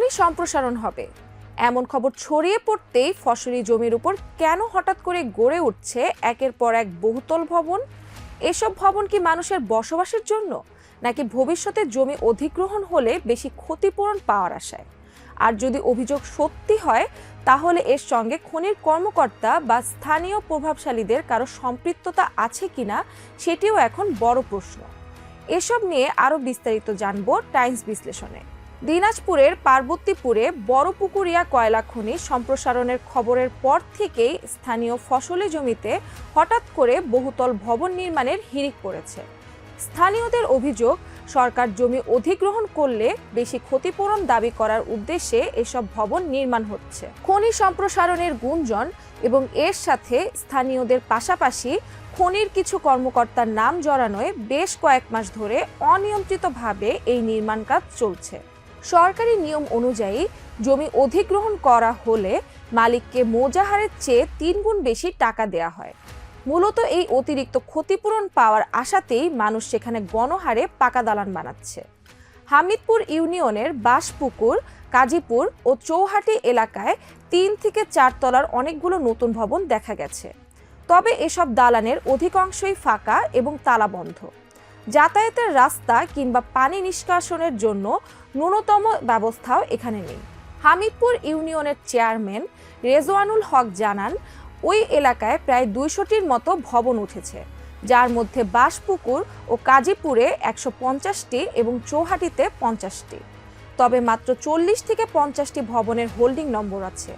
খনি সম্প্রসারণ হবে এমন খবর ছড়িয়ে পড়তেই ফসলি জমির উপর কেন হঠাৎ করে গড়ে উঠছে একের পর এক বহুতল ভবন? এসব ভবন কি মানুষের বসবাসের জন্য, নাকি ভবিষ্যতে জমি অধিগ্রহণ হলে বেশি ক্ষতিপূরণ পাওয়ার আশায়? আর যদি অভিযোগ সত্যি হয়, তাহলে এর সঙ্গে খনির কর্মকর্তা বা স্থানীয় প্রভাবশালীদের কারো সম্পৃক্ততা আছে কিনা সেটিও এখন বড় প্রশ্ন। এসব নিয়ে আরো বিস্তারিত জানবো টাইমস বিশ্লেষণে। দিনাজপুরের পার্বতীপুরে বড়পুকুরিয়া কয়লা খনি সম্প্রসারণের খবরের পর থেকেই স্থানীয় ফসলি জমিতে হঠাৎ করে বহুতল ভবন নির্মাণের হিড়িক পড়েছে। স্থানীয়দের অভিযোগ, সরকার জমি অধিগ্রহণ করলে বেশি ক্ষতিপূরণ দাবি করার উদ্দেশ্যে এসব ভবন নির্মাণ হচ্ছে। খনি সম্প্রসারণের গুঞ্জন এবং এর সাথে স্থানীয়দের পাশাপাশি খনির কিছু কর্মকর্তার নাম জড়ানোয় বেশ কয়েক মাস ধরে অনিয়ন্ত্রিতভাবে এই নির্মাণ কাজ চলছে। সরকারি নিয়ম অনুযায়ী জমি অধিগ্রহণ করা হলে মালিককে মোজাহারের চেয়ে 3 গুণ বেশি টাকা দেয়া হয়। মূলত এই অতিরিক্ত ক্ষতিপূরণ পাওয়ার আশাতেই মানুষ সেখানে গণহারে পাকা দালান বানাচ্ছে। হামিদপুর ইউনিয়নের বাসপুকুর, কাজীপুর ও চৌহাটি এলাকায় 3 থেকে 4 তলার অনেকগুলো নতুন ভবন দেখা গেছে। তবে এসব দালানের অধিকাংশই ফাঁকা এবং তালাবন্ধ। যাতায়াতের রাস্তা কিংবা পানি নিষ্কাশনের জন্য ন্যূনতম ব্যবস্থাও এখানে নেই। হামিদপুর ইউনিয়নের চেয়ারম্যান রেজওয়ানুল হক জানান, ওই এলাকায় প্রায় 200টির মতো ভবন উঠেছে, যার মধ্যে বাসপুকুর ও কাজীপুরে 150টি এবং চৌহাটিতে 50টি। তবে মাত্র 40 থেকে 50টি ভবনের হোল্ডিং নম্বর আছে।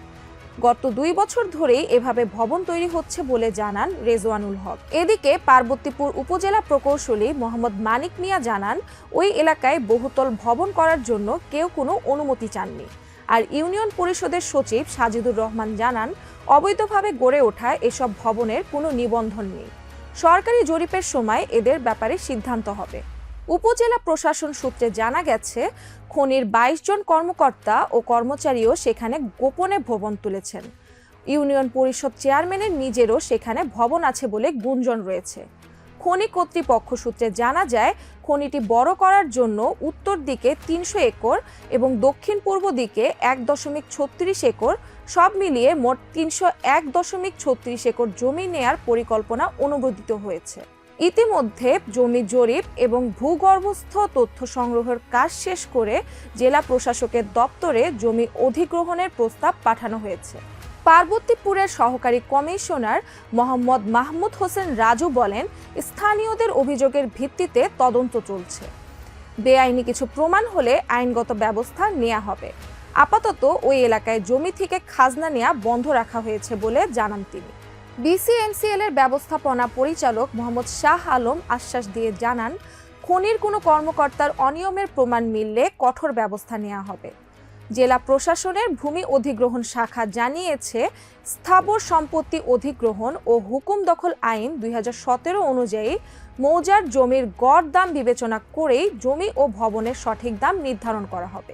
গত 2 বছর ধরেই এভাবে ভবন তৈরি হচ্ছে বলে জানান রেজওয়ানুল হক। এদিকে পার্বতীপুর উপজেলা প্রকৌশলী মোহাম্মদ মানিক মিয়া জানান, ওই এলাকায় বহুতল ভবন করার জন্য কেউ কোনো অনুমতি চাননি। আর ইউনিয়ন পরিষদের সচিব সাজিদুর রহমান জানান, অবৈধভাবে গড়ে ওঠা এসব ভবনের কোনো নিবন্ধন নেই। সরকারি জরিপের সময় এদের ব্যাপারে সিদ্ধান্ত হবে। উপজেলা প্রশাসন সূত্রে জানা গেছে, খনির 22 জন কর্মকর্তা ও কর্মচারীও সেখানে গোপনে ভবন তুলেছেন। ইউনিয়ন পরিষদ চেয়ারম্যানের নিজেরও সেখানে ভবন আছে বলে গুঞ্জন রয়েছে। খনি কর্তৃপক্ষ সূত্রে জানা যায়, খনিটি বড় করার জন্য উত্তর দিকে 300 একর এবং দক্ষিণ পূর্ব দিকে 1.36 একর, সব মিলিয়ে মোট 301.36 একর জমি নেয়ার পরিকল্পনা অনুমোদিত হয়েছে। ইতিমধ্যে জমি জরিপ এবং ভূগর্ভস্থ তথ্য সংগ্রহের কাজ শেষ করে জেলা প্রশাসকের দপ্তরে জমি অধিগ্রহণের প্রস্তাব পাঠানো হয়েছে। পার্বতীপুরের সহকারী কমিশনার মোহাম্মদ মাহমুদ হোসেন রাজু বলেন, স্থানীয়দের অভিযোগের ভিত্তিতে তদন্ত চলছে। বেআইনি কিছু প্রমাণ হলে আইনগত ব্যবস্থা নেওয়া হবে। আপাতত ওই এলাকায় জমি থেকে খাজনা নেওয়া বন্ধ রাখা হয়েছে বলে জানান তিনি। বিসিএমসিএল এর ব্যবস্থাপনা পরিচালক মোহাম্মদ শাহ আলম আশ্বাস দিয়ে জানান, খনির কোনো কর্মকর্তার অনিয়মের প্রমাণ মিললে কঠোর ব্যবস্থা নেওয়া হবে। জেলা প্রশাসনের ভূমি অধিগ্রহণ শাখা জানিয়েছে, স্থাবর সম্পত্তি অধিগ্রহণ ও হুকুম দখল আইন 2017 অনুযায়ী মৌজার জমির গড় দাম বিবেচনা করেই জমি ও ভবনের সঠিক দাম নির্ধারণ করা হবে।